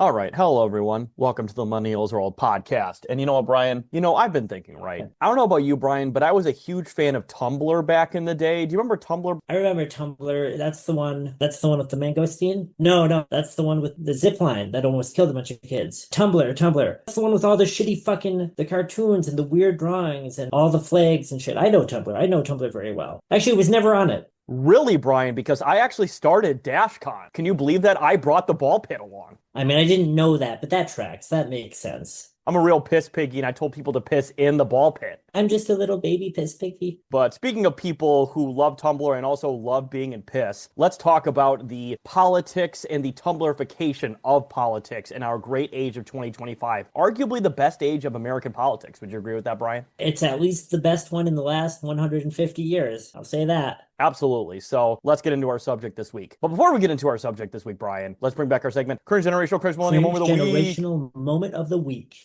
All right. Hello, everyone. Welcome to the Millennials World podcast. And you know what, Brian? I've been thinking, right? I don't know about you, Brian, but I was a huge fan of Tumblr back in the day. Do you remember Tumblr? I remember Tumblr. That's the one. That's the one with the mangosteen. No, that's the one with the zip line that almost killed a bunch of kids. Tumblr. That's the one with all the shitty fucking the cartoons and the weird drawings and all the flags and shit. I know Tumblr. I know Tumblr very well. Actually, was never on it. Really, Brian, because I actually started DashCon. Can you believe that? I brought the ball pit along. I mean, I didn't know that, but that tracks. That makes sense. I'm a real piss piggy, and I told people to piss in the ball pit. I'm just a little baby piss piggy. But speaking of people who love Tumblr and also love being in piss, let's talk about the politics and the Tumblrification of politics in our great age of 2025. Arguably the best age of American politics. Would you agree with that, Brian? It's at least the best one in the last 150 years. I'll say that. Absolutely. So let's get into our subject this week. But before we get into our subject this week, Brian, let's bring back our segment, Cringe Generational Cringe Millennial Moment of the Week. Generational Moment of the Week.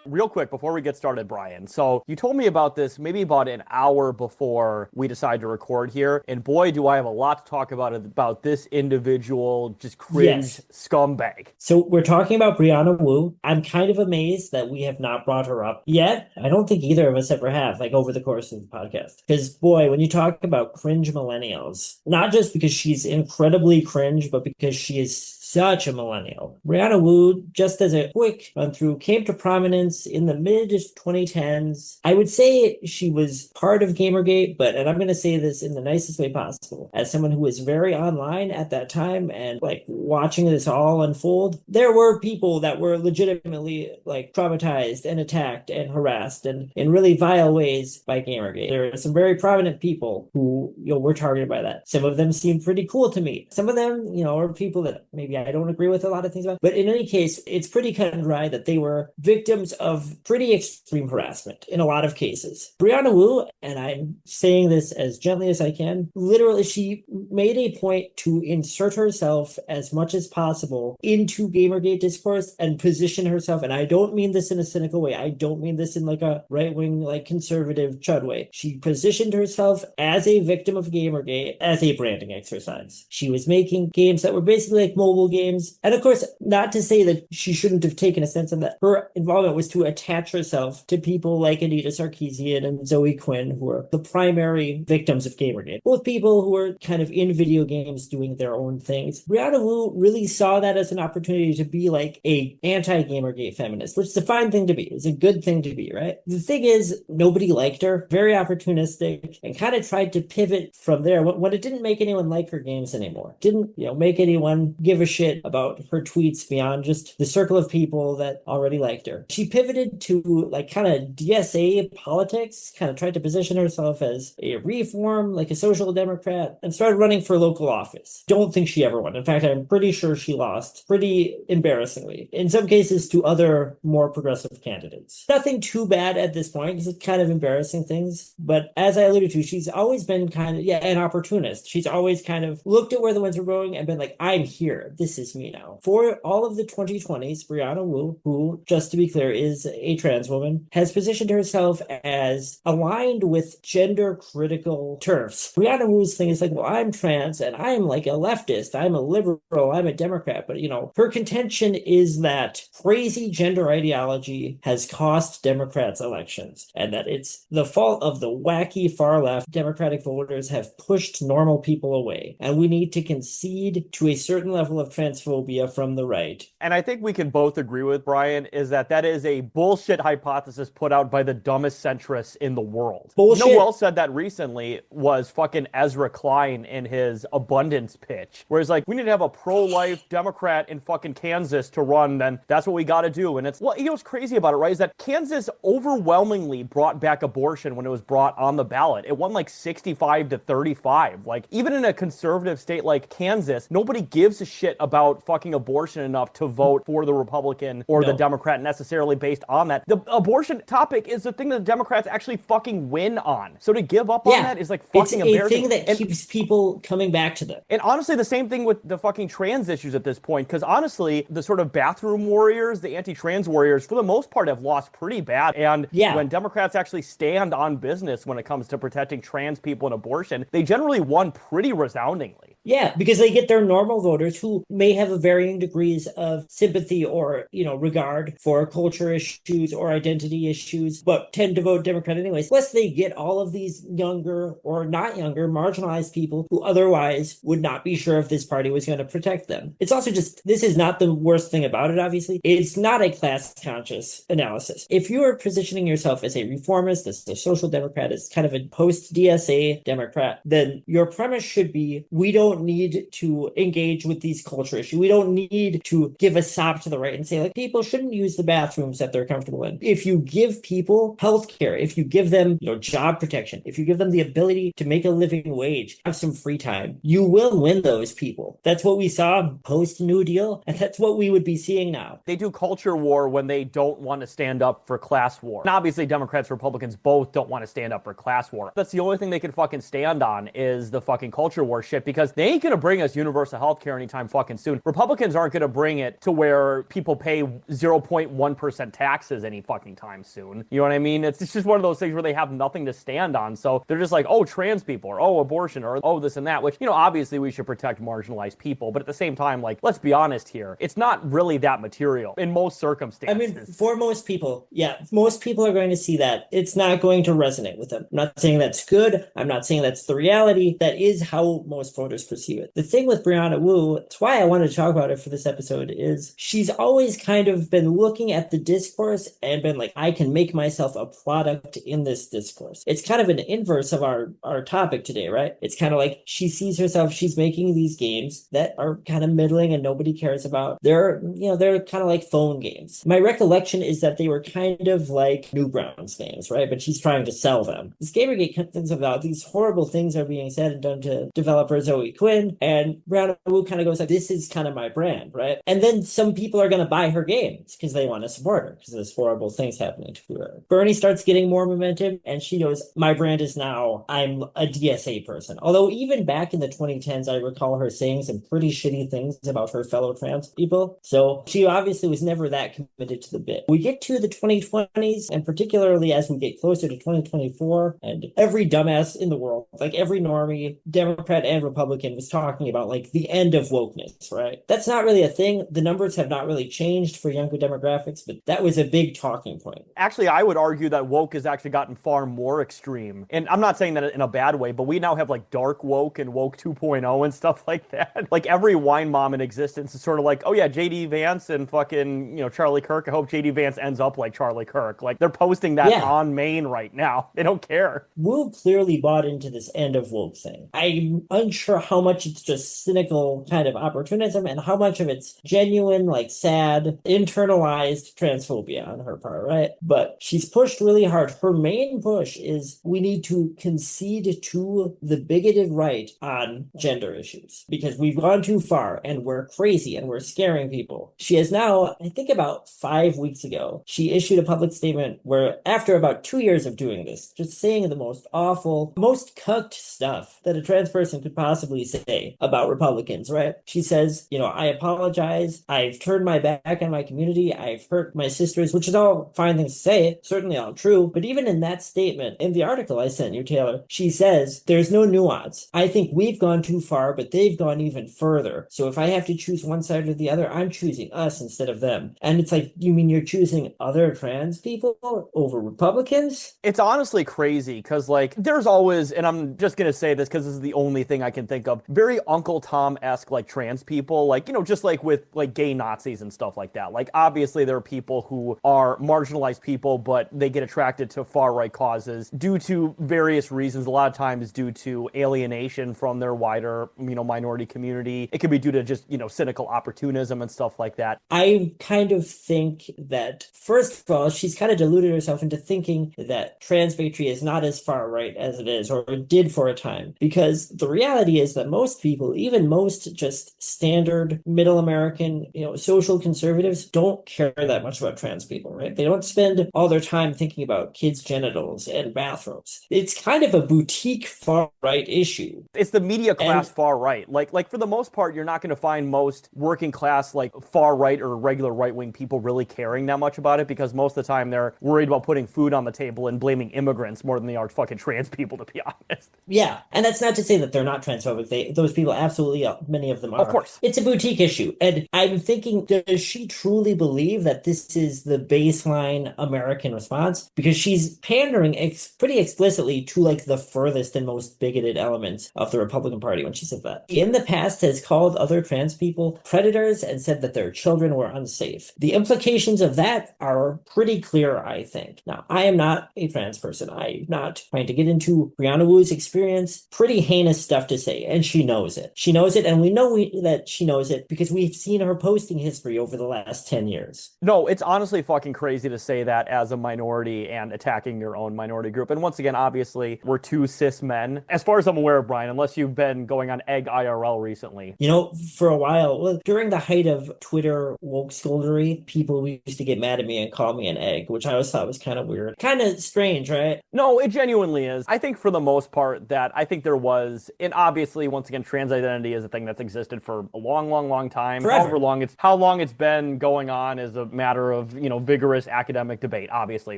Real quick, before we get started, Brian. So you told me about this maybe about an hour before we decided to record here. And boy, do I have a lot to talk about this individual, just cringe scumbag. So we're talking about Brianna Wu. I'm kind of amazed that we have not brought her up yet. I don't think either of us ever have, like over the course of the podcast. Because boy, when you talk about cringe millennials, not just because she's incredibly cringe, but because she is such a millennial. Brianna Wu, just as a quick run through, came to prominence in the mid 2010s. I would say she was part of Gamergate, and I'm going to say this in the nicest way possible, as someone who was very online at that time and like watching this all unfold, there were people that were legitimately like traumatized and attacked and harassed and in really vile ways by Gamergate. There are some very prominent people who, were targeted by that. Some of them seemed pretty cool to me. Some of them, are people that maybe I don't agree with a lot of things about. But in any case, it's pretty cut and dry that they were victims of pretty extreme harassment in a lot of cases. Brianna Wu, and I'm saying this as gently as I can, literally she made a point to insert herself as much as possible into Gamergate discourse and position herself, and I don't mean this in a cynical way. I don't mean this in like a right-wing, like conservative chud way. She positioned herself as a victim of Gamergate as a branding exercise. She was making games that were basically like mobile games. And of course, not to say that she shouldn't have taken a sense of that. Her involvement was to attach herself to people like Anita Sarkeesian and Zoe Quinn, who are the primary victims of Gamergate. Both people who are kind of in video games doing their own things. Brianna Wu really saw that as an opportunity to be like a anti-Gamergate feminist, which is a fine thing to be. It's a good thing to be, right? The thing is, nobody liked her, very opportunistic, and kind of tried to pivot from there when it didn't make anyone like her games anymore. Didn't, make anyone give a shit about her tweets beyond just the circle of people that already liked her. She pivoted to like kind of DSA politics, kind of tried to position herself as a reform, like a social democrat, and started running for local office. Don't think she ever won. In fact, I'm pretty sure she lost pretty embarrassingly, in some cases to other more progressive candidates. Nothing too bad at this point, because it's kind of embarrassing things. But as I alluded to, she's always been kind of, an opportunist. She's always kind of looked at where the winds were going and been like, I'm here. This is me now. For all of the 2020s, Brianna Wu, who, just to be clear, is a trans woman, has positioned herself as aligned with gender critical turfs. Brianna Wu's thing is like, well, I'm trans and I'm like a leftist. I'm a liberal. I'm a Democrat. But, her contention is that crazy gender ideology has cost Democrats elections and that it's the fault of the wacky far left. Democratic voters have pushed normal people away, and we need to concede to a certain level of transphobia from the right. And I think we can both agree with Brian is that is a bullshit hypothesis put out by the dumbest centrists in the world. Bullshit. Who else said that recently was fucking Ezra Klein in his abundance pitch, where he's like, we need to have a pro-life Democrat in fucking Kansas to run, then that's what we got to do. And it's, well, what's crazy about it, right, is that Kansas overwhelmingly brought back abortion when it was brought on the ballot. It won like 65-35. Like, even in a conservative state like Kansas, nobody gives a shit about fucking abortion enough to vote for the Republican or the Democrat necessarily based on that. The abortion topic is the thing that the Democrats actually fucking win on. So to give up on that is like fucking embarrassing. It's a thing that keeps people coming back to them. And honestly, the same thing with the fucking trans issues at this point, because honestly, the sort of bathroom warriors, the anti-trans warriors, for the most part have lost pretty bad. And when Democrats actually stand on business when it comes to protecting trans people and abortion, they generally won pretty resoundingly. Yeah, because they get their normal voters who may have a varying degrees of sympathy or, regard for culture issues or identity issues, but tend to vote Democrat anyways. Plus, they get all of these younger or not younger marginalized people who otherwise would not be sure if this party was going to protect them. It's also just, this is not the worst thing about it, obviously. It's not a class conscious analysis. If you are positioning yourself as a reformist, as a social democrat, as kind of a post DSA Democrat, then your premise should be, we don't need to engage with these culture issues. We don't need to give a sop to the right and say, like, people shouldn't use the bathrooms that they're comfortable in. If you give people healthcare, if you give them, job protection, if you give them the ability to make a living wage, have some free time, you will win those people. That's what we saw post New Deal, and that's what we would be seeing now. They do culture war when they don't want to stand up for class war. And obviously, Democrats, Republicans both don't want to stand up for class war. That's the only thing they can fucking stand on is the fucking culture war shit, because they ain't gonna bring us universal health care anytime fucking soon. Republicans aren't gonna bring it to where people pay 0.1% taxes any fucking time soon. You know what I mean? It's just one of those things where they have nothing to stand on. So they're just like, oh, trans people, or oh, abortion, or oh, this and that, which, obviously we should protect marginalized people. But at the same time, like, let's be honest here. It's not really that material in most circumstances. I mean, for most people, yeah, most people are going to see that. It's not going to resonate with them. I'm not saying that's good. I'm not saying that's the reality. That is how most voters perceive it. The thing with Brianna Wu, it's why I wanted to talk about it for this episode, is she's always kind of been looking at the discourse and been like, I can make myself a product in this discourse. It's kind of an inverse of our topic today, right? It's kind of like she sees herself, she's making these games that are kind of middling and nobody cares about. They're kind of like phone games. My recollection is that they were kind of like Newgrounds games, right? But she's trying to sell them. This Gamergate thinks about these horrible things are being said and done to developer Zoe Quinn, and Brianna Wu kind of goes like, this is kind of my brand, right? And then some people are going to buy her games because they want to support her because there's horrible things happening to her. Bernie starts getting more momentum and she goes, my brand is now, I'm a DSA person. Although even back in the 2010s, I recall her saying some pretty shitty things about her fellow trans people. So she obviously was never that committed to the bit. We get to the 2020s, and particularly as we get closer to 2024, and every dumbass in the world, like every normie, Democrat and Republican, was talking about like the end of wokeness, right? That's not really a thing. The numbers have not really changed for younger demographics, but that was a big talking point. Actually, I would argue that woke has actually gotten far more extreme. And I'm not saying that in a bad way, but we now have like dark woke and woke 2.0 and stuff like that. Like every wine mom in existence is sort of like, oh yeah, JD Vance and fucking, Charlie Kirk. I hope JD Vance ends up like Charlie Kirk. Like they're posting that on Main right now. They don't care. Wu clearly bought into this end of woke thing. I'm unsure how much it's just cynical kind of opportunism and how much of it's genuine, like sad, internalized transphobia on her part, right? But she's pushed really hard. Her main push is we need to concede to the bigoted right on gender issues because we've gone too far and we're crazy and we're scaring people. She has now, I think about 5 weeks ago, she issued a public statement where after about 2 years of doing this, just saying the most awful, most cucked stuff that a trans person could possibly say about Republicans, right? She says, I apologize. I've turned my back on my community. I've hurt my sisters, which is all fine things to say, certainly all true. But even in that statement, in the article I sent you, Taylor, she says, there's no nuance. I think we've gone too far, but they've gone even further. So if I have to choose one side or the other, I'm choosing us instead of them. And it's like, you mean you're choosing other trans people over Republicans? It's honestly crazy because like there's always, and I'm just going to say this because this is the only thing I can think of, very Uncle Tom-esque like trans people, like, just like with like gay Nazis and stuff like that. Like obviously there are people who are marginalized people, but they get attracted to far right causes due to various reasons. A lot of times due to alienation from their wider, minority community. It could be due to just, cynical opportunism and stuff like that. I kind of think that, first of all, she's kind of deluded herself into thinking that trans bigotry is not as far right as it is, or it did for a time. Because the reality is that most people, even most just standard middle American, social conservatives, don't care that much about trans people, right? They don't spend all their time thinking about kids' genitals and bathrooms. It's kind of a boutique far right issue. It's the media class far right. Like for the most part, you're not going to find most working class, like far right or regular right wing people really caring that much about it because most of the time they're worried about putting food on the table and blaming immigrants more than they are fucking trans people, to be honest. Yeah. And that's not to say that they're not transphobic. those people absolutely, many of them are. Of course. It's a boutique issue. And I'm thinking, does she truly believe that this is the baseline American response? Because she's pandering pretty explicitly to like the furthest and most bigoted elements of the Republican Party when she said that. In the past has called other trans people predators and said that their children were unsafe. The implications of that are pretty clear, I think. Now, I am not a trans person. I'm not trying to get into Brianna Wu's experience. Pretty heinous stuff to say, and she knows it. She knows it, and we know that she knows it because we've seen her posting history over the last 10 years. No, it's honestly fucking crazy to say that as a minority and attacking your own minority group. And once again, obviously, we're two cis men. As far as I'm aware, Brian, unless you've been going on Egg IRL recently. You know, for a while, during the height of Twitter woke scoldery, people used to get mad at me and call me an egg, which I always thought was kind of weird. Kind of strange, right? No, it genuinely is. I think for the most part that I think there was, and obviously, once again, trans identity is a thing that's existed for a long, long, long time. Forever. How long it's been going on is a matter of, vigorous academic debate, obviously,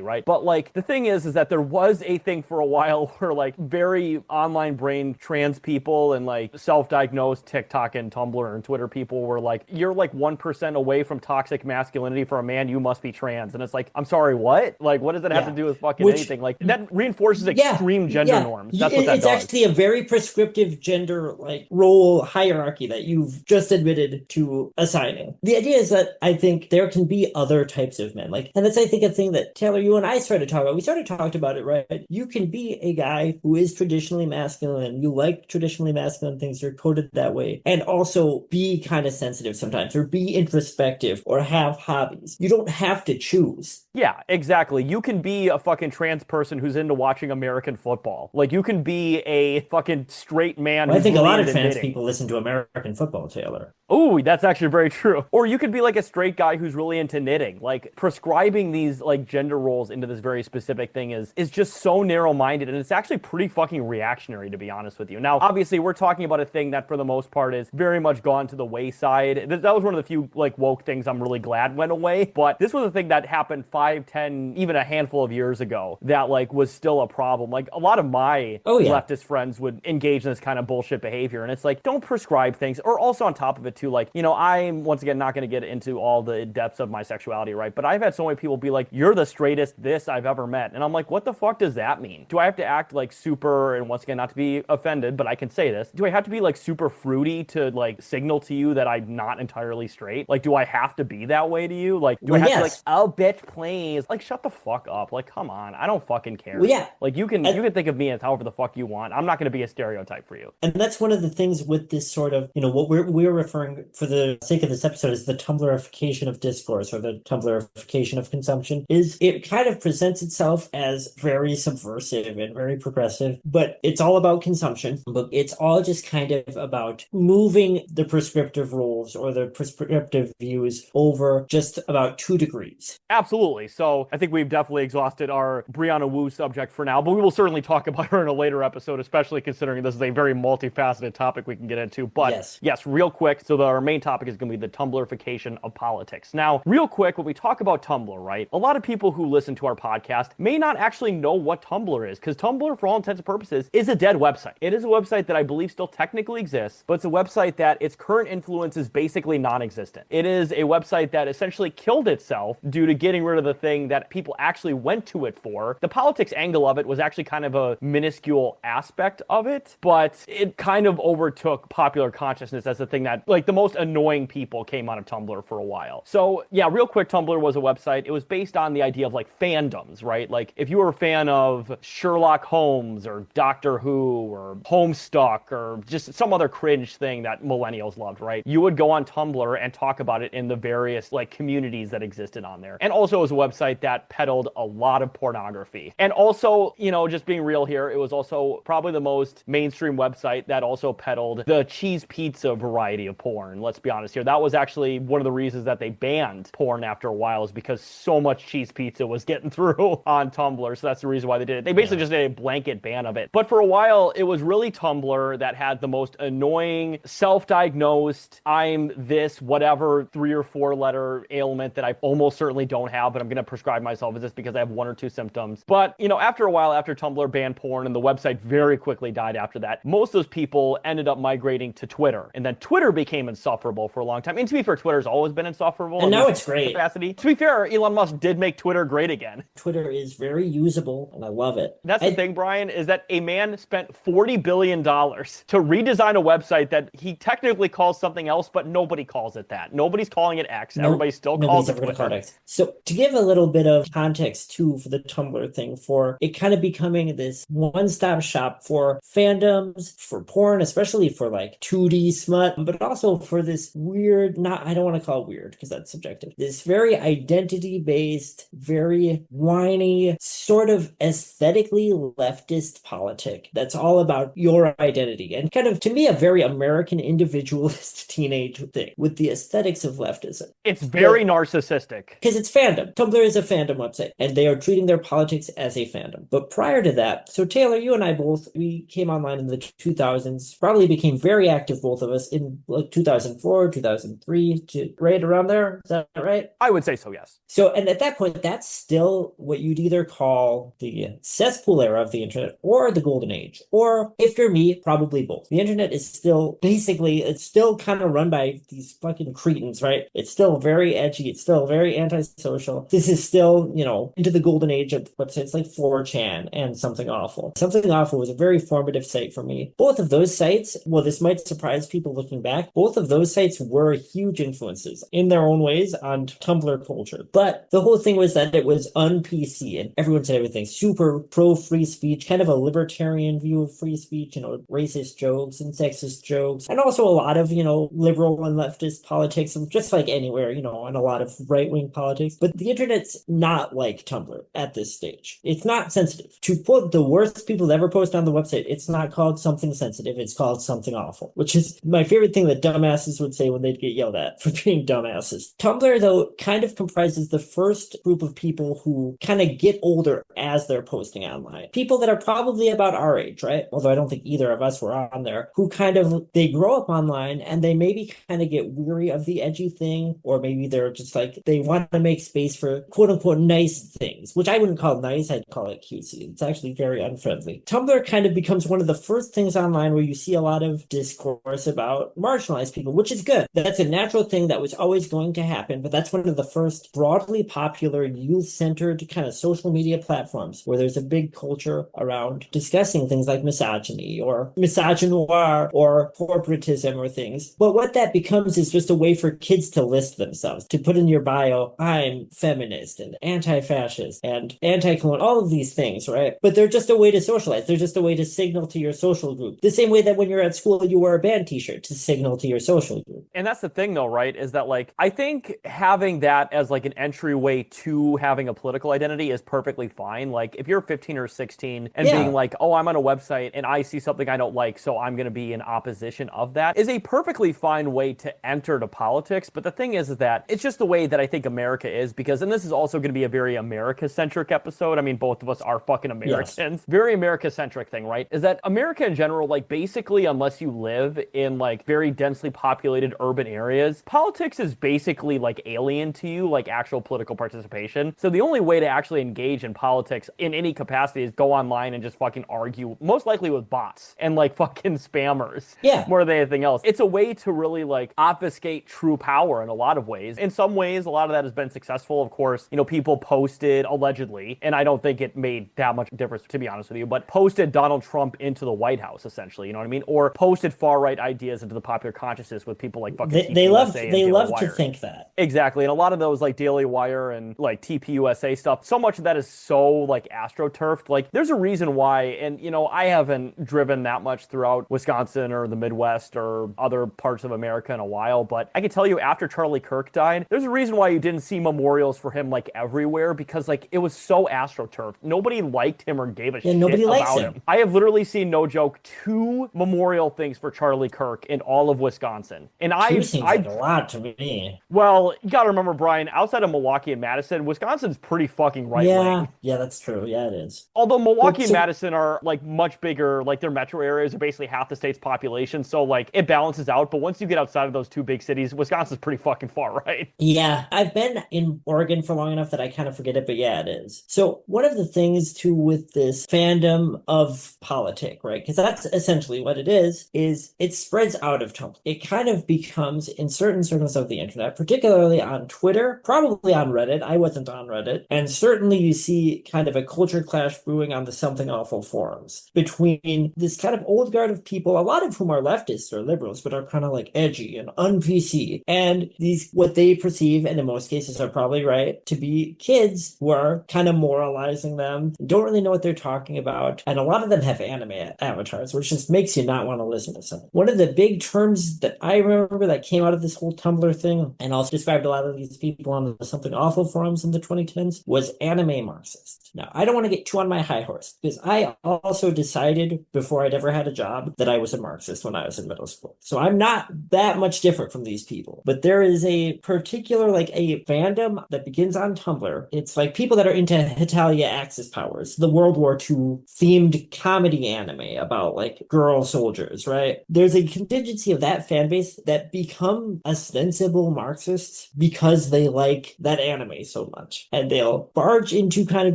right? But like the thing is that there was a thing for a while where like very online brain trans people and like self-diagnosed TikTok and Tumblr and Twitter people were like, you're like 1% away from toxic masculinity for a man, you must be trans. And it's like, I'm sorry, what? Like, what does that have to do with fucking anything? Like that reinforces extreme gender norms. That's what that it's does. It's actually a very prescriptive gender like role hierarchy that you've just admitted to assigning. The idea is that I think there can be other types of men. Like, and that's I think a thing that Taylor, you and I started talking about. We started talking about it, right? You can be a guy who is traditionally masculine. You like traditionally masculine things. You're coded that way. And also be kind of sensitive sometimes or be introspective or have hobbies. You don't have to choose. Yeah, exactly. You can be a fucking trans person who's into watching American football. Like, you can be a fucking straight man. Well, I think really a lot of trans people listen to American football, Taylor. Ooh, that's actually very true. Or you could be like a straight guy who's really into knitting. Like, prescribing these like gender roles into this very specific thing is just so narrow-minded, and it's actually pretty fucking reactionary, to be honest with you. Now, obviously, we're talking about a thing that for the most part is very much gone to the wayside. That was one of the few like woke things I'm really glad went away, but this was a thing that happened 5, 10, even a handful of years ago that like was still a problem. Like a lot of my leftist friends would engage in this kind of bullshit behavior, and it's like, don't prescribe things. Or also on top of it too, like, I'm once again not going to get into all the depths of my sexuality, right? But I've had so many people be like, you're the straightest this I've ever met. And I'm like, what the fuck does that mean? Do I have to act like super, and once again, not to be offended, but I can say this, do I have to be like super fruity to like signal to you that I'm not entirely straight? Like, do I have to be that way to you? Like, do I have to like, oh bitch, please? Like, shut the fuck up. Like, come on. I don't fucking care. Well, yeah. Like, you can think of me as however the fuck you want. I'm not going to be a stereotype for you. And that's one of the things with this sort of, what we're referring for the sake of this episode is the Tumblrification of discourse or the Tumblrification of consumption. Is it kind of presents itself as very subversive and very progressive, but it's all about consumption. But it's all just kind of about moving the prescriptive rules or the prescriptive views over just about 2 degrees. Absolutely. So I think we've definitely exhausted our Brianna Wu subject for now, but we will certainly talk about her in a later episode, especially considering this is a very multifaceted topic we can get into. But yes, real quick. So our main topic is going to be the Tumblrification of politics. Now, real quick, when we talk about Tumblr, right, a lot of people who listen to our podcast may not actually know what Tumblr is, because Tumblr, for all intents and purposes, is a dead website. It is a website that I believe still technically exists, but it's a website that its current influence is basically non-existent. It is a website that essentially killed itself due to getting rid of the thing that people actually went to it for. The politics angle of it was actually kind of a minuscule aspect of it, but it kind of overtook popular consciousness as the thing that, like, the most annoying people came out of Tumblr for a while. So, yeah, real quick, Tumblr was a website. It was based on the idea of, like, fandoms, right? Like, if you were a fan of Sherlock Holmes or Doctor Who or Homestuck or just some other cringe thing that millennials loved, right? You would go on Tumblr and talk about it in the various, like, communities that existed on there. And also it was a website that peddled a lot of pornography. And also, just being real here, it was also probably the most mainstream website that also peddled the cheese pizza variety of porn. porn, let's be honest here. That was actually one of the reasons that they banned porn after a while, is because so much cheese pizza was getting through on Tumblr. So that's the reason why they did it. They basically just did a blanket ban of it. But for a while, it was really Tumblr that had the most annoying, self-diagnosed, I'm this, whatever, 3 or 4 letter ailment that I almost certainly don't have, but I'm going to prescribe myself as this because I have 1 or 2 symptoms. But, after a while, after Tumblr banned porn and the website very quickly died after that, most of those people ended up migrating to Twitter. And then Twitter became insufferable for a long time. And to be fair, Twitter's always been insufferable. And now it's great. Capacity. To be fair, Elon Musk did make Twitter great again. Twitter is very usable, and I love it. That's the thing, Brian, is that a man spent $40 billion to redesign a website that he technically calls something else, but nobody calls it that. Nobody's calling it X. Everybody still calls it Twitter. So to give a little bit of context, too, for the Tumblr thing, for it kind of becoming this one-stop shop for fandoms, for porn, especially for like 2D smut, but also for this weird, I don't want to call it weird because that's subjective, this very identity-based, very whiny, sort of aesthetically leftist politic that's all about your identity, and kind of, to me, a very American individualist teenage thing with the aesthetics of leftism. It's very narcissistic. Because it's fandom. Tumblr is a fandom website, and they are treating their politics as a fandom. But prior to that, so Taylor, you and I both, we came online in the 2000s, probably became very active, both of us, in like 2004, 2003, right around there. Is that right? I would say so, yes. So, and at that point, that's still what you'd either call the cesspool era of the internet or the golden age. Or, if you're me, probably both. The internet is still, basically, it's still kind of run by these fucking cretins, right? It's still very edgy. It's still very antisocial. This is still, into the golden age of websites like 4chan and Something Awful. Something Awful was a very formative site for me. Both of those sites, well, this might surprise people looking back, both of those sites were huge influences in their own ways on Tumblr culture. But the whole thing was that it was un-PC, and everyone said everything super pro-free speech, kind of a libertarian view of free speech, racist jokes and sexist jokes, and also a lot of, liberal and leftist politics, just like anywhere, and a lot of right-wing politics. But the internet's not like Tumblr at this stage. It's not sensitive. To put the worst people to ever post on the website, it's not called something sensitive, it's called something awful, which is my favorite thing that dumbasses would say when they'd get yelled at for being dumbasses. Tumblr, though, kind of comprises the first group of people who kind of get older as they're posting online. People that are probably about our age, right? Although I don't think either of us were on there, who kind of, they grow up online and they maybe kind of get weary of the edgy thing, or maybe they're just like, they want to make space for quote unquote nice things, which I wouldn't call nice, I'd call it cutesy. It's actually very unfriendly. Tumblr kind of becomes one of the first things online where you see a lot of discourse about marginalized people, which is good. That's a natural thing that was always going to happen, but that's one of the first broadly popular youth-centered kind of social media platforms where there's a big culture around discussing things like misogyny or misogynoir or corporatism or things. But what that becomes is just a way for kids to list themselves, to put in your bio, I'm feminist and anti-fascist and anti-colonial, all of these things, right? But they're just a way to socialize. They're just a way to signal to your social group. The same way that when you're at school, you wear a band t-shirt to signal to your social group. And that's the thing though, right? Is that I think having that as an entryway to having a political identity is perfectly fine. If you're 15 or 16 and being oh, I'm on a website and I see something I don't like, so I'm going to be in opposition of that, is a perfectly fine way to enter to politics. But the thing is that it's just the way that I think America is, because, and this is also going to be a very America-centric episode. I mean, both of us are fucking Americans. Yes. Very America-centric thing, right? Is that America in general, basically, unless you live in very densely populated urban areas, politics is basically alien to you, actual political participation. So the only way to actually engage in politics in any capacity is go online and just fucking argue, most likely with bots and fucking spammers. Yeah. More than anything else. It's a way to really obfuscate true power in a lot of ways. In some ways, a lot of that has been successful. Of course, people posted allegedly, and I don't think it made that much difference, to be honest with you, but posted Donald Trump into the White House, essentially, you know what I mean? Or posted far-right ideas into the popular consciousness with people like fucking They love to think that. Exactly. And a lot of those Daily Wire and TPUSA stuff, so much of that is so astroturfed. There's a reason why, and I haven't driven that much throughout Wisconsin or the Midwest or other parts of America in a while, but I can tell you after Charlie Kirk died, there's a reason why you didn't see memorials for him everywhere, because it was so astroturfed. Nobody liked him or gave a shit about him. I have literally seen, no joke, 2 memorial things for Charlie Kirk in all of Wisconsin. Wisconsin. And Two seems like a lot to me. well, you gotta remember, Brian, outside of Milwaukee and Madison, Wisconsin's pretty fucking right Yeah, wing. yeah, that's true. Yeah, it is. Although But Milwaukee and so Madison are like much bigger, like their metro areas are basically half the state's population, so like it balances out. But once you get outside of those two big cities, Wisconsin's pretty fucking far right. yeah, I've been in Oregon for long enough that I kind of forget it, but yeah, it is. So one of the things too with this fandom of politic, right? Because that's essentially what it is it spreads out of Tumblr. It kind of becomes in certain circles of the internet, particularly on Twitter, probably on Reddit. I wasn't on Reddit. And certainly you see kind of a culture clash brewing on the Something Awful forums between this kind of old guard of people, a lot of whom are leftists or liberals, but are kind of like edgy and un-PC. And these, what they perceive, and in most cases are probably right, to be kids who are kind of moralizing them, don't really know what they're talking about. And a lot of them have anime avatars, which just makes you not want to listen to something. One of the big terms that I remember that came out of this whole Tumblr thing, and also described a lot of these people on the Something Awful forums in the 2010s, was anime Marxist. Now, I don't want to get too on my high horse, because I also decided before I'd ever had a job that I was a Marxist when I was in middle school. So I'm not that much different from these people. But there is a particular, like a fandom that begins on Tumblr. It's like people that are into Hetalia Axis Powers, the World War II themed comedy anime about like girl soldiers, right? There's a contingency of that fan base that become ostensible Marxists because they like that anime so much. And they'll barge into kind of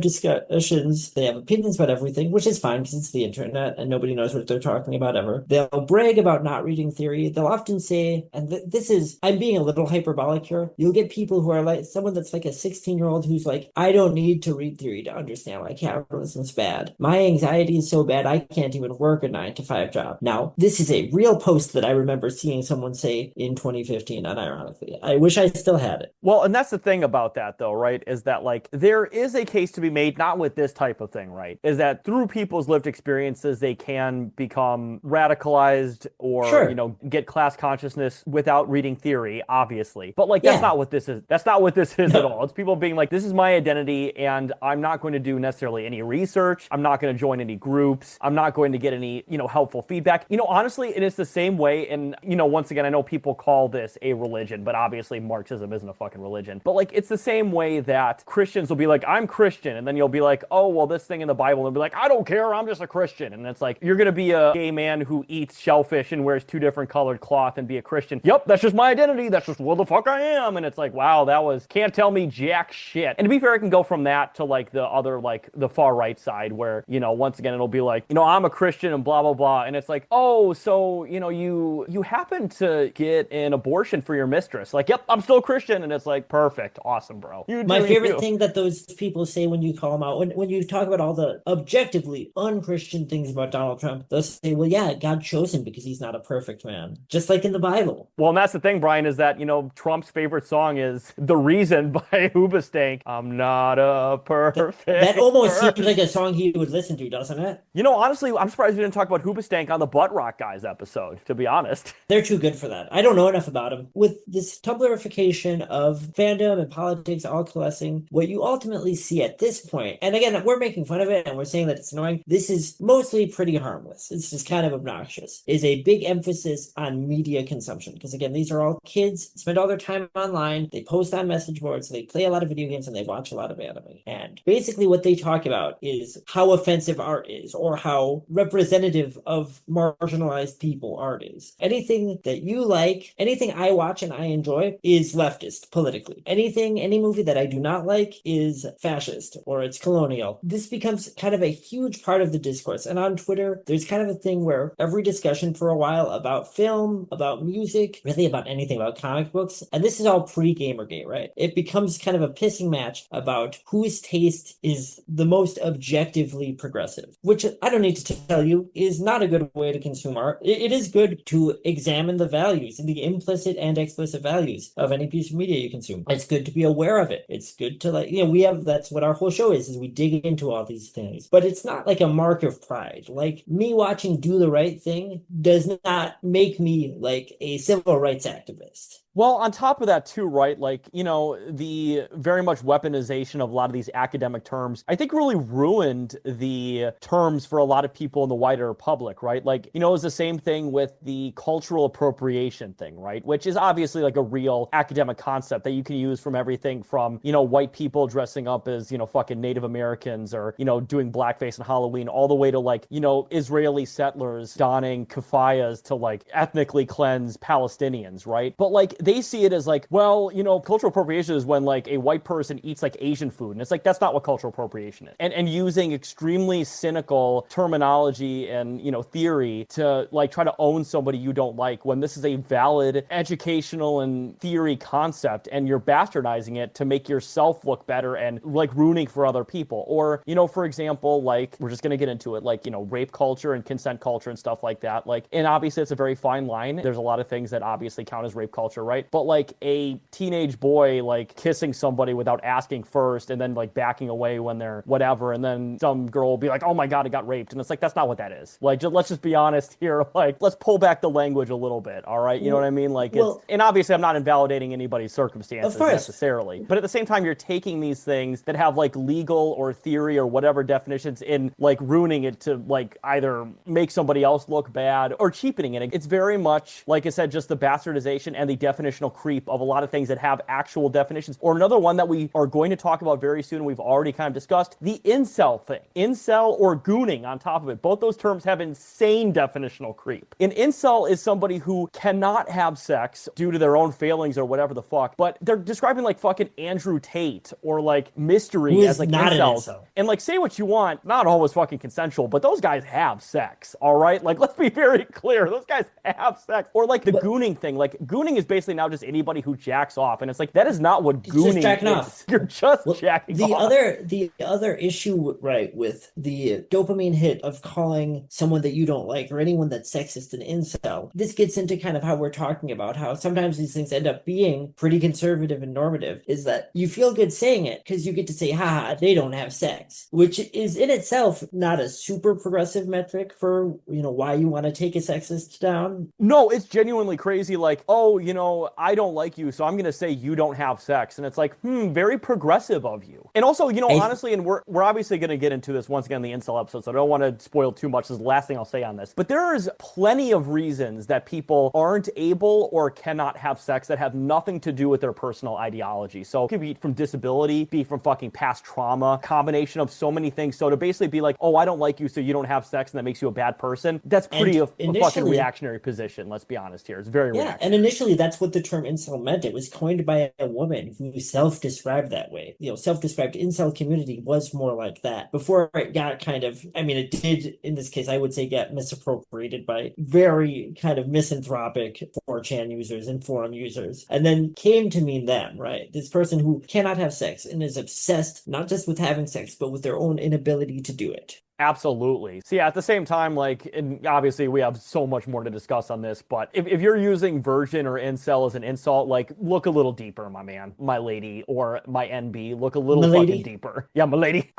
discussions. They have opinions about everything, which is fine because it's the internet and nobody knows what they're talking about ever. They'll brag about not reading theory. They'll often say, and this is, I'm being a little hyperbolic here, you'll get people who are like, someone that's like a 16-year-old who's like, I don't need to read theory to understand why capitalism's bad. My anxiety is so bad I can't even work a 9-to-5 job. Now, this is a real post that I remember seeing someone say in 2015, unironically. I wish I still had it. Well, and that's the thing about that, though, right? Is that like there is a case to be made, not with this type of thing, right? Is that through people's lived experiences, they can become radicalized or, Sure. get class consciousness without reading theory, obviously. But like, that's not what this is. That's not what this is at all. It's people being like, this is my identity, and I'm not going to do necessarily any research. I'm not going to join any groups. I'm not going to get any, helpful feedback. Honestly, it is the same way. And, once again, I know people call this a religion, but obviously Marxism isn't a fucking religion. But like, it's the same way that Christians will be like, I'm Christian. And then you'll be like, oh, well, this thing in the Bible. And they'll be like, I don't care. I'm just a Christian. And it's like, you're going to be a gay man who eats shellfish and wears 2 different colored cloth and be a Christian. Yep, that's just my identity. That's just what the fuck I am. And it's like, wow, can't tell me jack shit. And to be fair, I can go from that to like the other, like the far right side where, once again, it'll be like, I'm a Christian and blah, blah, blah. And it's like, oh, so, you happen to get an abortion for your mistress. Like, yep, I'm still a Christian. And it's like, perfect. Awesome, bro. My favorite thing that those people say when you call them out, when you talk about all the objectively unchristian things about Donald Trump, they'll say, well, yeah, God chose him because he's not a perfect man. Just like in the Bible. Well, and that's the thing, Brian, is that, Trump's favorite song is The Reason by Hoobastank. I'm not a perfect That almost seems like a song he would listen to, doesn't it? Honestly, I'm surprised we didn't talk about Hoobastank on the Butt Rock Guys episode, to be honest. They're too good for that. I don't know enough about them. With this Tumblrification of fandom and politics all coalescing, what you ultimately see at this point, and again, we're making fun of it and we're saying that it's annoying, this is mostly pretty harmless. It's just kind of obnoxious, is a big emphasis on media consumption. Because again, these are all kids, spend all their time online, they post on message boards, they play a lot of video games, and they watch a lot of anime. And basically what they talk about is how offensive art is, or how representative of marginalized people art is. Anything that you like, anything I watch and I enjoy is leftist politically. Any movie that I do not like is fascist or it's colonial. This becomes kind of a huge part of the discourse. And on Twitter, there's kind of a thing where every discussion for a while about film, about music, really about anything about comic books, and this is all pre-Gamergate, right? It becomes kind of a pissing match about whose taste is the most objectively progressive, which I don't need to tell you is not a good way to consume art. It is good to examine the values and the implicit and explicit values of any piece of media you consume. It's good to be aware of it. It's good to that's what our whole show is we dig into all these things. But it's not like a mark of pride. Like me watching Do the Right Thing does not make me like a civil rights activist. Well, on top of that too, right? Like, the very much weaponization of a lot of these academic terms, I think really ruined the terms for a lot of people in the wider public, right? Like, it was the same thing with the cultural appropriation thing, right? Which is obviously like a real academic concept that you can use from everything from, white people dressing up as, fucking Native Americans or, doing blackface and Halloween, all the way to like, Israeli settlers donning keffiyehs to like ethnically cleanse Palestinians, right? But like, they see it as like, well, cultural appropriation is when like a white person eats like Asian food. And it's like, that's not what cultural appropriation is. And using extremely cynical terminology and, theory to like try to own somebody you don't like when this is a valid educational and theory concept and you're bastardizing it to make yourself look better and like ruining for other people. Or, for example, like we're just going to get into it, like, rape culture and consent culture and stuff like that. Like, and obviously it's a very fine line. There's a lot of things that obviously count as rape culture, right? But like a teenage boy like kissing somebody without asking first and then like backing away when they're whatever, and then some girl will be like, oh my god, I got raped, and it's like, that's not what that is. Like, let's just be honest here. Like, let's pull back the language a little bit. All right, you know what I mean? Like, and obviously I'm not invalidating anybody's circumstances necessarily, but at the same time you're taking these things that have like legal or theory or whatever definitions in like ruining it to like either make somebody else look bad or cheapening it. It's very much, like I said, just the bastardization and the definitional creep of a lot of things that have actual definitions. Or another one that we are going to talk about very soon, we've already kind of discussed, the incel thing. Incel or gooning on top of it. Both those terms have insane definitional creep. An incel is somebody who cannot have sex due to their own failings or whatever the fuck, but they're describing like fucking Andrew Tate or like Mystery as like incels. And like, say what you want, not always fucking consensual, but those guys have sex, all right? Like, let's be very clear. Those guys have sex. Or like the gooning thing. Like, gooning is basically now just anybody who jacks off, and it's like, that is not what gooning is. Off. You're just jacking off. The other issue, right, with the dopamine hit of calling someone that you don't like or anyone that's sexist an incel, this gets into kind of how we're talking about how sometimes these things end up being pretty conservative and normative, is that you feel good saying it because you get to say, haha, they don't have sex, which is in itself not a super progressive metric for, why you want to take a sexist down. No, it's genuinely crazy. Like, oh, I don't like you, so I'm going to say you don't have sex. And it's like, very progressive of you. And also, honestly, and we're obviously going to get into this once again in the incel episode, so I don't want to spoil too much. This is the last thing I'll say on this. But there's plenty of reasons that people aren't able or cannot have sex that have nothing to do with their personal ideology. So it could be from disability, be from fucking past trauma, combination of so many things. So to basically be like, oh, I don't like you, so you don't have sex, and that makes you a bad person, that's pretty a fucking reactionary position. Let's be honest here. It's very reactionary. And initially that's what the term incel meant. It was coined by a woman who self-described that way. Self-described incel community was more like that before it got kind of, it did, in this case, I would say, get misappropriated by very kind of misanthropic 4chan users and forum users, and then came to mean them, right? This person who cannot have sex and is obsessed not just with having sex, but with their own inability to do it. Absolutely. So yeah, at the same time, like, and obviously we have so much more to discuss on this, but if you're using virgin or incel as an insult, like, look a little deeper, my man, my lady, or my NB, look a little fucking deeper. Yeah, my lady.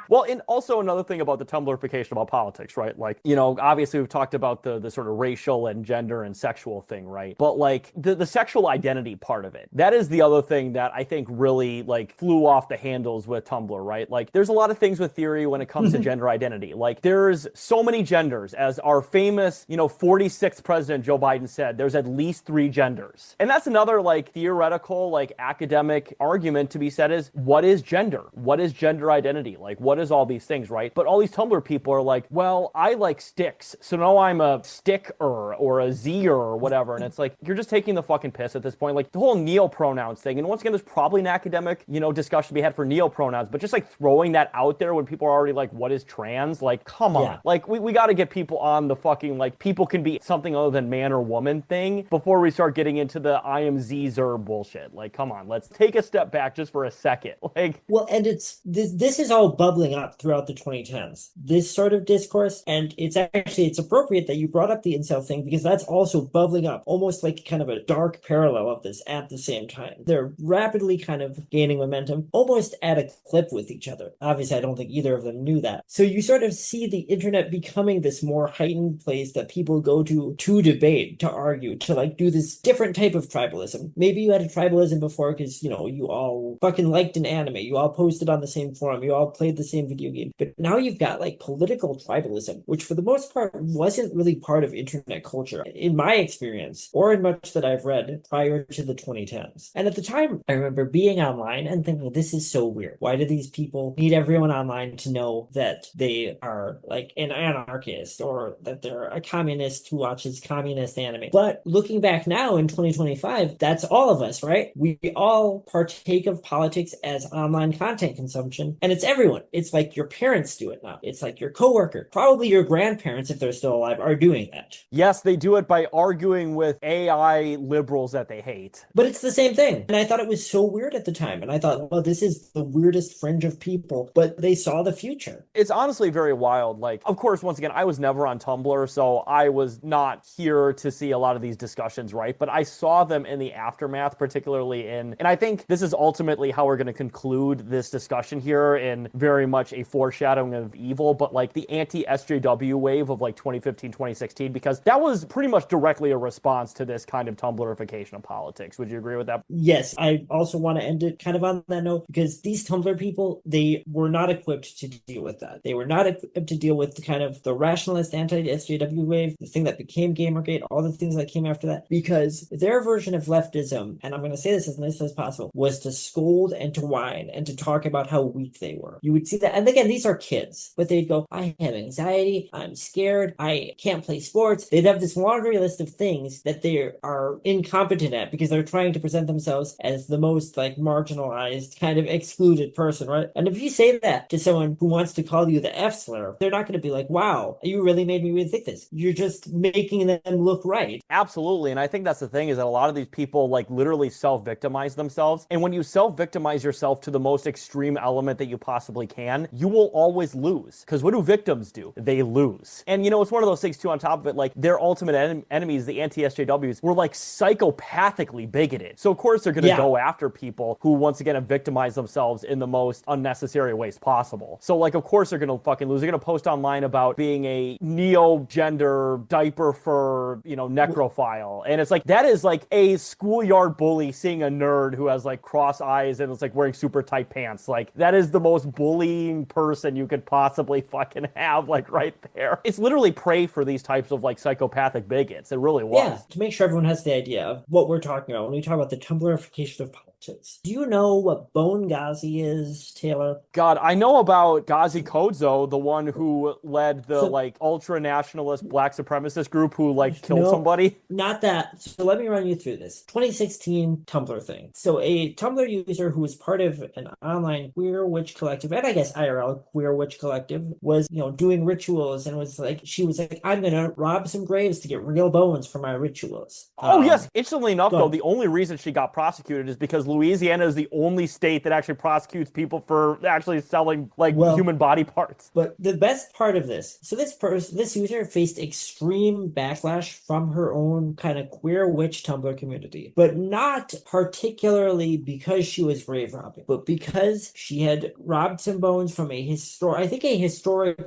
Well, and also another thing about the Tumblrification about politics, right? Like, obviously we've talked about the sort of racial and gender and sexual thing, right? But like the sexual identity part of it, that is the other thing that I think really like flew off the handles with Tumblr, right? Like, there's a lot of things with theory when it comes to gender identity. Like, there's so many genders. As our famous, 46th president Joe Biden said, there's at least 3 genders. And that's another like theoretical, like academic argument to be said is, what is gender? What is gender identity? Like, what is all these things, right? But all these Tumblr people are like, well, I like sticks, so now I'm a sticker or a zer or whatever. And it's like, you're just taking the fucking piss at this point. Like, the whole neopronouns thing. And once again, there's probably an academic, discussion to be had for neopronouns, but just like throwing that out there when people are already like, what is trans? Like, come on. Yeah. Like, we got to get people on the fucking, like, people can be something other than man or woman thing before we start getting into the I am Zer bullshit. Like, come on. Let's take a step back just for a second. Like, well, and this is all bubbling up throughout the 2010s. This sort of discourse, and it's appropriate that you brought up the incel thing because that's also bubbling up, almost like kind of a dark parallel of this at the same time. They're rapidly kind of gaining momentum, almost at a clip with each other. Obviously, I don't think either of them knew that. So you you sort of see the internet becoming this more heightened place that people go to debate, to argue, to like do this different type of tribalism. Maybe you had a tribalism before because, you know, you all fucking liked an anime, you all posted on the same forum, you all played the same video game. But now you've got like political tribalism, which for the most part wasn't really part of internet culture, in my experience, or in much that I've read prior to the 2010s. And at the time, I remember being online and thinking, this is so weird. Why do these people need everyone online to know that they are like an anarchist or that they're a communist who watches communist anime? But looking back now in 2025, that's all of us, right? We all partake of politics as online content consumption, and it's everyone. It's like your parents do it now. It's like your coworker, probably your grandparents, if they're still alive, are doing that. Yes, they do it by arguing with AI liberals that they hate. But it's the same thing. And I thought it was so weird at the time. And I thought, well, this is the weirdest fringe of people, but they saw the future. It's honestly very wild. Like, of course, once again, I was never on Tumblr, so I was not here to see a lot of these discussions, right? But I saw them in the aftermath, particularly and I think this is ultimately how we're going to conclude this discussion here, in very much a foreshadowing of evil, but like the anti-SJW wave of like 2015, 2016, because that was pretty much directly a response to this kind of Tumblrification of politics. Would you agree with that? Yes, I also want to end it kind of on that note, because these Tumblr people, they were not equipped to deal with that. They were not equipped to deal with the kind of the rationalist anti-SJW wave, the thing that became Gamergate, all the things that came after that, because their version of leftism, and I'm going to say this as nice as possible, was to scold and to whine and to talk about how weak they were. You would see that, and again, these are kids, but they'd go, I have anxiety, I'm scared, I can't play sports. They'd have this laundry list of things that they are incompetent at because they're trying to present themselves as the most like marginalized, kind of excluded person, right? And if you say that to someone who wants to call you the F slur, they're not going to be like, wow, you really made me rethink this. You're just making them look right. Absolutely. And I think that's the thing, is that a lot of these people like literally self-victimize themselves. And when you self-victimize yourself to the most extreme element that you possibly can, you will always lose. Because what do victims do? They lose. And you know, it's one of those things too, on top of it, like their ultimate enemies, the anti-SJWs, were like psychopathically bigoted. So of course they're going to go after people who once again have victimized themselves in the most unnecessary ways possible. So like, of course they're going to fucking lose. They're going to post online about being a neo-gender diaper for, you know, necrophile. And it's like, that is like a schoolyard bully seeing a nerd who has like cross eyes and is like wearing super tight pants. Like, that is the most bullying person you could possibly fucking have, like right there. It's literally prey for these types of like psychopathic bigots. It really was. Yeah, to make sure everyone has the idea of what we're talking about when we talk about the Tumblrification of politics. Do you know what Bone Ghazi is, Taylor? God, I know about Ghazi Kodzo, the one who led the like ultra-nationalist black supremacist group who like killed somebody. Not that. So let me run you through this. 2016 Tumblr thing. So a Tumblr user who was part of an online queer witch collective, and I guess IRL queer witch collective, was, you know, doing rituals, and was like, she was like, I'm gonna rob some graves to get real bones for my rituals. Oh yes. Interestingly enough, though, the only reason she got prosecuted is because Louisiana is the only state that actually prosecutes people for actually selling like human body parts. But the best part of this, so this user faced extreme backlash from her own kind of queer witch Tumblr community, but not particularly because she was grave robbing, but because she had robbed some bones from a historic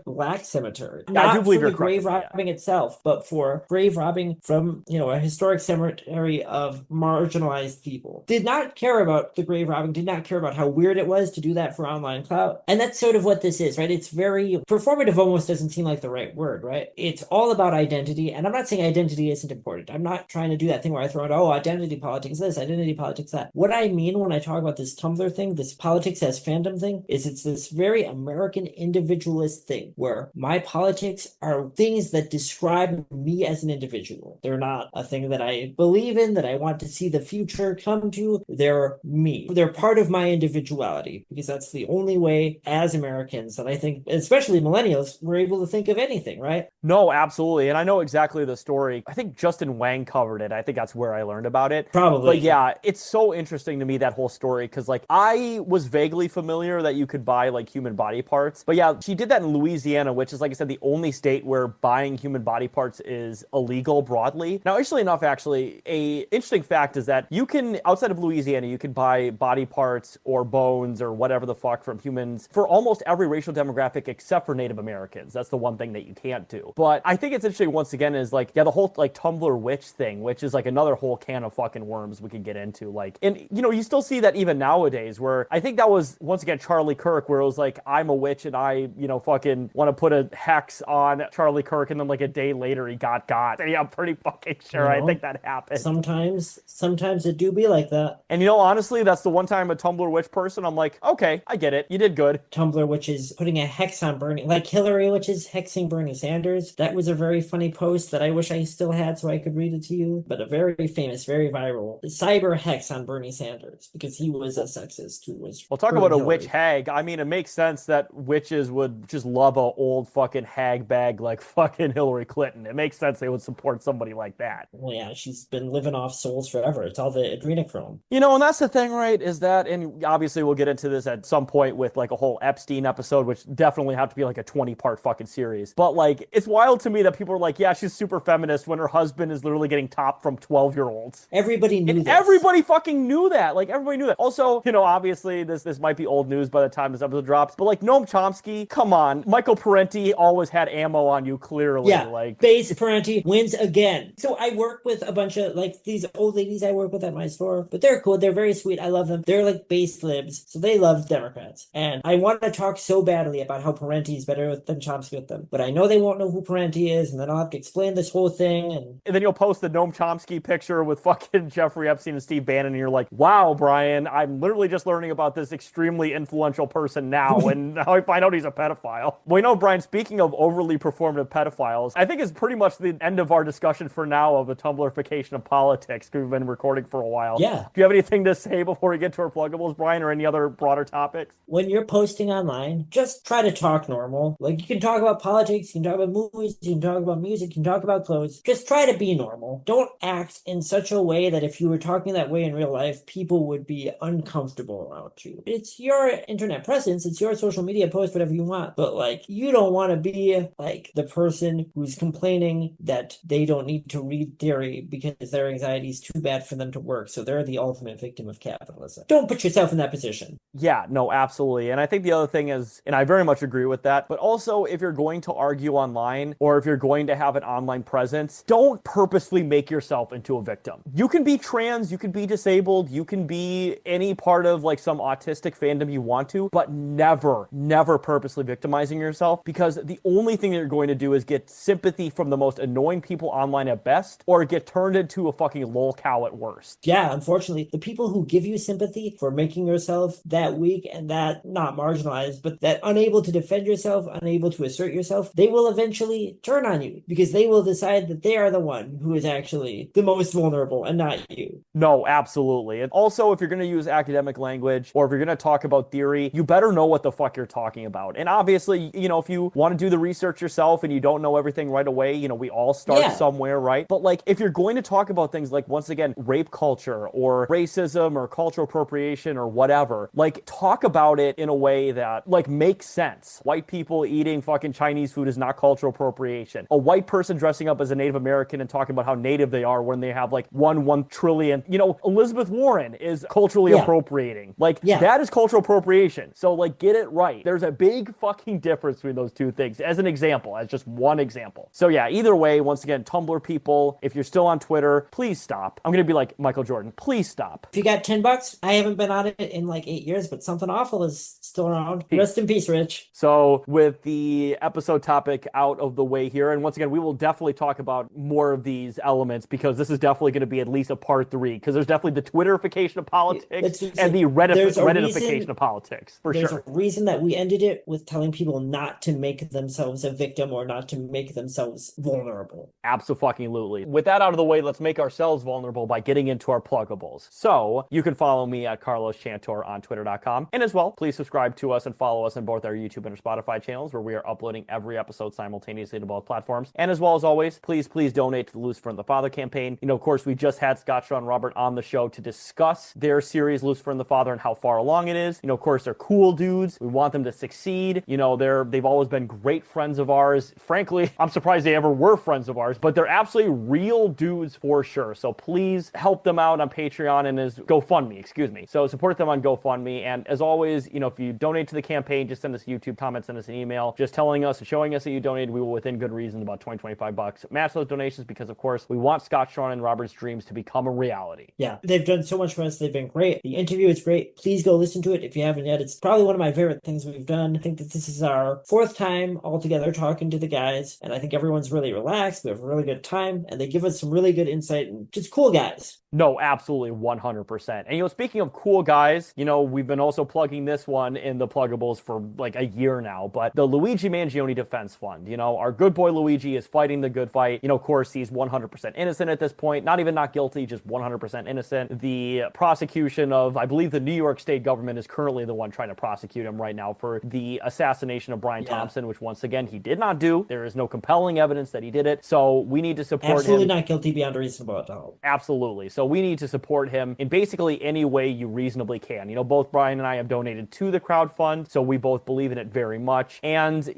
black cemetery. Not for the grave robbing itself, but for grave robbing from, you know, a historic cemetery of marginalized people. Did not care about the grave robbing, did not care about how weird it was to do that for online clout. And that's sort of what this is, right? It's very performative, almost doesn't seem like the right word, right? It's all about identity. And I'm not saying identity isn't important. I'm not trying to do that thing where I throw out, oh, identity politics this, identity politics that. What I mean when I talk about this Tumblr thing, this politics as fandom thing, is it's this very American individualist thing where my politics are things that describe me as an individual. They're not a thing that I believe in, that I want to see the future come to. They're me. They're part of my individuality, because that's the only way as Americans that I think, especially millennials, we're able to think of anything, right? No, absolutely. And I know exactly the story. I think Justin Wang covered it. I think that's where I learned about it. Probably. But yeah, it's so interesting to me, that whole story, because like I was vaguely familiar that you could buy like human body parts. But yeah, she did that in Louisiana, which is, like I said, the only state where buying human body parts is illegal broadly. Now, interestingly enough, actually, a interesting fact is that you can, outside of Louisiana, you could buy body parts or bones or whatever the fuck from humans for almost every racial demographic except for Native Americans. That's the one thing that you can't do. But I think it's interesting once again is like, yeah, the whole like Tumblr witch thing, which is like another whole can of fucking worms we could get into. Like, and you know, you still see that even nowadays where I think that was once again Charlie Kirk, where it was like, I'm a witch and I, you know, fucking want to put a hex on Charlie Kirk, and then like a day later he got. And yeah, I'm pretty fucking sure I think that happened. Sometimes it do be like that. And you know, honestly, that's the one time a Tumblr witch person, I'm like, okay, I get it. You did good. Tumblr witches putting a hex on Bernie, like Hillary witches hexing Bernie Sanders. That was a very funny post that I wish I still had so I could read it to you. But a very famous, very viral cyber hex on Bernie Sanders because he was a sexist who was. Well, talk about a witch hag. I mean, it makes sense that witches would just love a old fucking hag bag like fucking Hillary Clinton. It makes sense they would support somebody like that. Well, yeah, she's been living off souls forever. It's all the adrenochrome. You know, and that's the thing, right, is that, and obviously we'll get into this at some point with like a whole Epstein episode, which definitely have to be like a 20-part fucking series. But like, it's wild to me that people are like, yeah, she's super feminist when her husband is literally getting top from 12-year-olds. Everybody knew this. Everybody fucking knew that. Like, everybody knew that. Also, you know, obviously this might be old news by the time this episode drops, but like Noam Chomsky, come on. Michael Parenti always had ammo on you, clearly. Yeah, like base Parenti wins again. So I work with a bunch of like these old ladies I work with at my store, but they're cool. They're very sweet. I love them. They're like base libs, so they love Democrats. And I want to talk so badly about how Parenti is better than Chomsky with them, but I know they won't know who Parenti is, and then I'll have to explain this whole thing. And then you'll post the Noam Chomsky picture with fucking Jeffrey Epstein and Steve Bannon, and you're like, wow, Brian, I'm literally just learning about this extremely influential person now, and now I find out he's a pedophile. Well, you know, Brian, speaking of overly performative pedophiles, I think it's pretty much the end of our discussion for now of the Tumblrification of politics, because we've been recording for a while. Yeah. Do you have anything to say before we get to our pluggables, Brian, or any other broader topics? When you're posting online, just try to talk normal. Like, you can talk about politics, you can talk about movies, you can talk about music, you can talk about clothes. Just try to be normal. Don't act in such a way that if you were talking that way in real life, people would be uncomfortable around you. It's your internet presence, it's your social media, post whatever you want, but like, you don't want to be like the person who's complaining that they don't need to read theory because their anxiety is too bad for them to work, so they're the ultimate victim of capitalism. Don't put yourself in that position. Yeah, no, absolutely. And I think the other thing is, and I very much agree with that, but also if you're going to argue online or if you're going to have an online presence, don't purposely make yourself into a victim. You can be trans, you can be disabled, you can be any part of like some autistic fandom you want to, but never purposely victimizing yourself, because the only thing that you're going to do is get sympathy from the most annoying people online at best, or get turned into a fucking lolcow at worst. Yeah, unfortunately, the people who give you sympathy for making yourself that weak and that not marginalized, but that unable to defend yourself, unable to assert yourself, they will eventually turn on you because they will decide that they are the one who is actually the most vulnerable and not you. No, absolutely. And also, if you're going to use academic language or if you're going to talk about theory, you better know what the fuck you're talking about. And obviously, you know, if you want to do the research yourself and you don't know everything right away, you know, we all start somewhere, right? But like, if you're going to talk about things like, once again, rape culture or racism or cultural appropriation or whatever, like, talk about it in a way that like makes sense. White people eating fucking Chinese food is not cultural appropriation. A white person dressing up as a Native American and talking about how native they are when they have like one trillion, you know, Elizabeth Warren is culturally appropriating. Like, that is cultural appropriation. So like, get it right. There's a big fucking difference between those two things, as an example, as just one example. So yeah, either way, once again, Tumblr people, if you're still on Twitter, please stop. I'm going to be like Michael Jordan. Please stop. If you got $10, I haven't been on it in like 8 years, but something awful is still around. Rest in peace, Rich. So with the episode topic out of the way here, and once again, we will definitely talk about more of these elements, because this is definitely going to be at least a part 3, because there's definitely the Twitterification of politics and the Redditification of politics, for sure. There's a reason that we ended it with telling people not to make themselves a victim or not to make themselves vulnerable. Absolutely. With that out of the way, let's make ourselves vulnerable by getting into our pluggables. So you can follow me at Carlos Chantor on Twitter.com. And as well, please subscribe to us and follow us on both our YouTube and our Spotify channels, where we are uploading every episode simultaneously to both platforms. And as well as always, please donate to the Lucifer and the Father campaign. You know, of course, we just had Scott, Shaw, and Robert on the show to discuss their series Lucifer and the Father and how far along it is. You know, of course, they're cool dudes. We want them to succeed. You know, they've always been great friends of ours. Frankly, I'm surprised they ever were friends of ours, but they're absolutely real dudes for sure. So please help them out on Patreon, and as GoFundMe, excuse me. So support them on GoFundMe. And as always, if you donate to the campaign, just send us a YouTube comment, send us an email, just telling us and showing us that you donated. We will, within good reason, about $25, match those donations because, of course, we want Scott, Sean, and Robert's dreams to become a reality. Yeah, they've done so much for us. They've been great. The interview is great. Please go listen to it if you haven't yet. It's probably one of my favorite things we've done. I think that this is our 4th time all together talking to the guys, and I think everyone's really relaxed. We have a really good time, and they give us some really good insight and just cool guys. No, absolutely, 100%. And, speaking of cool guys, we've been also plugging this one in the pluggables for like a year now, but the Luigi Mangione Defense Fund, our good boy Luigi is fighting the good fight. Of course, he's 100% innocent at this point, not even not guilty, just 100% innocent. The prosecution of, I believe the New York state government is currently the one trying to prosecute him right now for the assassination of Brian Thompson, which once again, he did not do. There is no compelling evidence that he did it. So we need to support him. Absolutely not guilty beyond a reasonable doubt. Absolutely. So we need to support him in basically any way you reasonably can. Both Brian and I have donated to the crowdfund, so we both believe in it very much. And,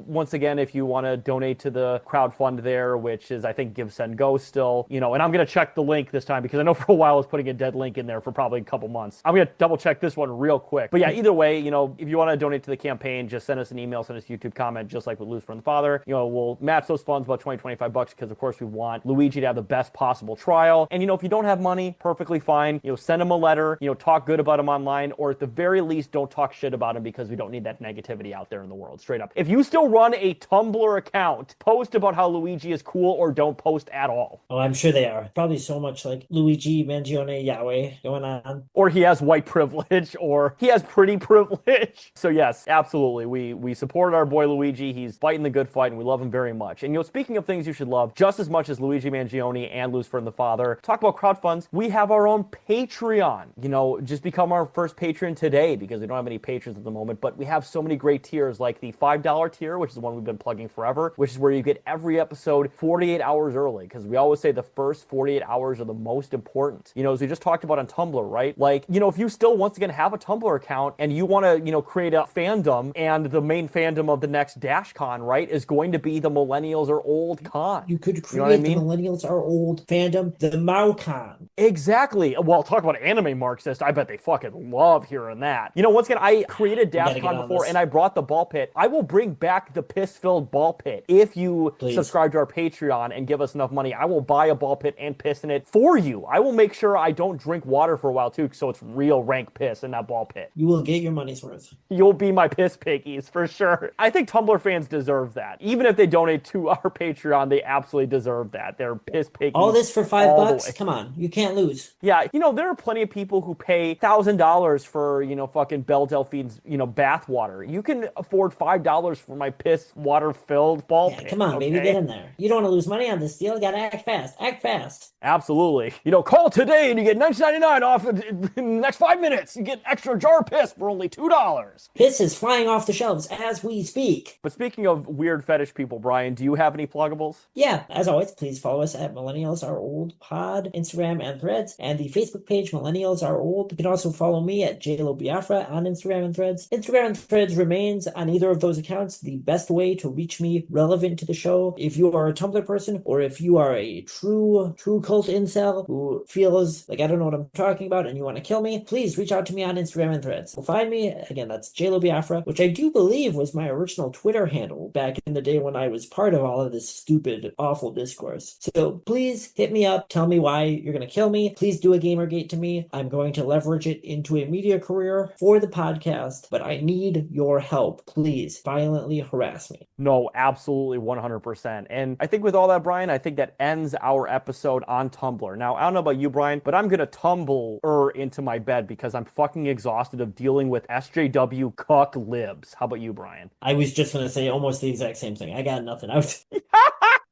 once again, if you want to donate to the crowdfund there, which is, I think, Give, Send, Go still, and I'm going to check the link this time because I know for a while I was putting a dead link in there for probably a couple months. I'm going to double check this one real quick. But yeah, either way, if you want to donate to the campaign, just send us an email, send us a YouTube comment, just like with Lucifer and the Father. We'll match those funds about $25 because, of course, we want Luigi to have the best possible trial. And, if you don't have money, perfectly fine. Send him a letter, talk good about him online, or at the very least, don't talk shit about him because we don't need that negativity out there in the world, straight up. If you still run a Tumblr account, post about how Luigi is cool or don't post at all. Oh, I'm sure they are. Probably so much like Luigi Mangione Yahweh going on. Or he has white privilege, or he has pretty privilege. So yes, absolutely. We support our boy Luigi. He's fighting the good fight, and we love him very much. And speaking of things you should love, just as much as Luigi Mangione and Lucifer and the Father, talk about crowdfunds, we have our own Patreon. Just become our first patron today because we don't have any patrons at the moment, but we have so many great tiers like the $5 tier, which is the one we've been plugging forever, which is where you get every episode 48 hours early because we always say the first 48 hours are the most important. As we just talked about on Tumblr, right? Like, if you still once again have a Tumblr account and you want to, create a fandom, and the main fandom of the next DashCon, right, is going to be the Millennials Are Old Con. You could create the Millennials Are Old fandom, the MauCon. Exactly. Well, talk about anime Marxist. I bet they fucking love hearing that. Once again, I created DashCon before and I brought the ball pit. I will bring back the piss-filled ball pit. If you subscribe to our Patreon and give us enough money, I will buy a ball pit and piss in it for you. I will make sure I don't drink water for a while too, so it's real rank piss in that ball pit. You will get your money's worth. You'll be my piss piggies for sure. I think Tumblr fans deserve that. Even if they donate to our Patreon, they absolutely deserve that. They're piss piggies. All this for $5? Come on, you can't lose. Yeah, there are plenty of people who pay $1,000 for, fucking Belle Delphine's, bath water. You can afford $5 for my piss water-filled ball pit. Come on, baby, get in there. You don't want to lose money on this deal. You gotta act fast. Act fast. Absolutely. Call today and you get $19.99 off in the next 5 minutes. You get extra jar of piss for only $2. Piss is flying off the shelves as we speak. But speaking of weird fetish people, Brian, do you have any pluggables? Yeah, as always, please follow us at Millennials Are Old Pod, Instagram and Threads, and the Facebook page Millennials Are Old. You can also follow me at JLo Biafra on Instagram and Threads. Instagram and Threads remains on either of those accounts the best way to reach me relevant to the show. If you are a Tumblr person, or if you are a true cult incel who feels like I don't know what I'm talking about and you want to kill me, please reach out to me on Instagram and Threads. You'll find me, again, that's JLo Biafra, which I do believe was my original Twitter handle back in the day when I was part of all of this stupid, awful discourse. So please hit me up, tell me why you're going to kill me. Please do a Gamergate to me. I'm going to leverage it into a media career for the podcast, but I need your help. Please violently harass me. No, absolutely 100%. And I think with all that, Brian, I think that ends our episode on Tumblr. Now, I don't know about you, Brian, but I'm going to tumble into my bed because I'm fucking exhausted of dealing with SJW cuck libs. How about you, Brian? I was just going to say almost the exact same thing. I got nothing.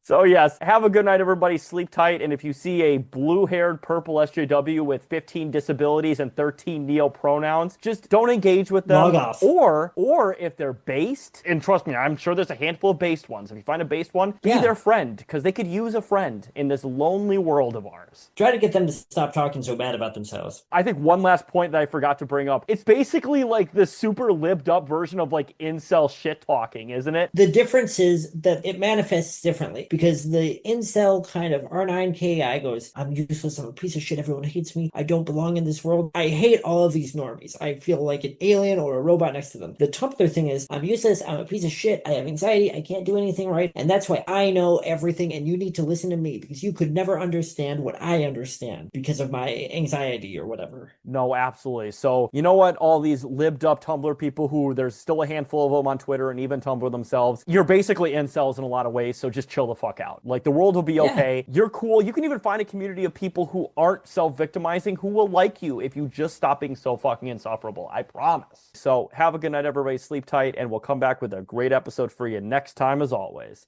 So yes, have a good night, everybody. Sleep tight. And if you see a blue-haired purple SJW with 15 disabilities and 13 neo-pronouns, just don't engage with them. Log off. Or if they're based, and trust me, I'm sure there's a handful of based ones. If you find a based one, be their friend, because they could use a friend in this lonely world of ours. Try to get them to stop talking so bad about themselves. I think one last point that I forgot to bring up. It's basically like the super libbed up version of like incel shit talking, isn't it? The difference is that it manifests differently. because the incel kind of R9KI goes, I'm useless, I'm a piece of shit, everyone hates me, I don't belong in this world. I hate all of these normies. I feel like an alien or a robot next to them. The Tumblr thing is, I'm useless, I'm a piece of shit, I have anxiety, I can't do anything right, and that's why I know everything and you need to listen to me because you could never understand what I understand because of my anxiety or whatever. No, absolutely. So, you know what? All these libbed up Tumblr people who there's still a handful of them on Twitter and even Tumblr themselves, you're basically incels in a lot of ways, so just chill the fuck out. Like, the world will be okay. You're cool. You can even find a community of people who aren't self-victimizing who will like you if you just stop being so fucking insufferable. I promise. So, have a good night, everybody. Sleep tight, and we'll come back with a great episode for you next time, as always.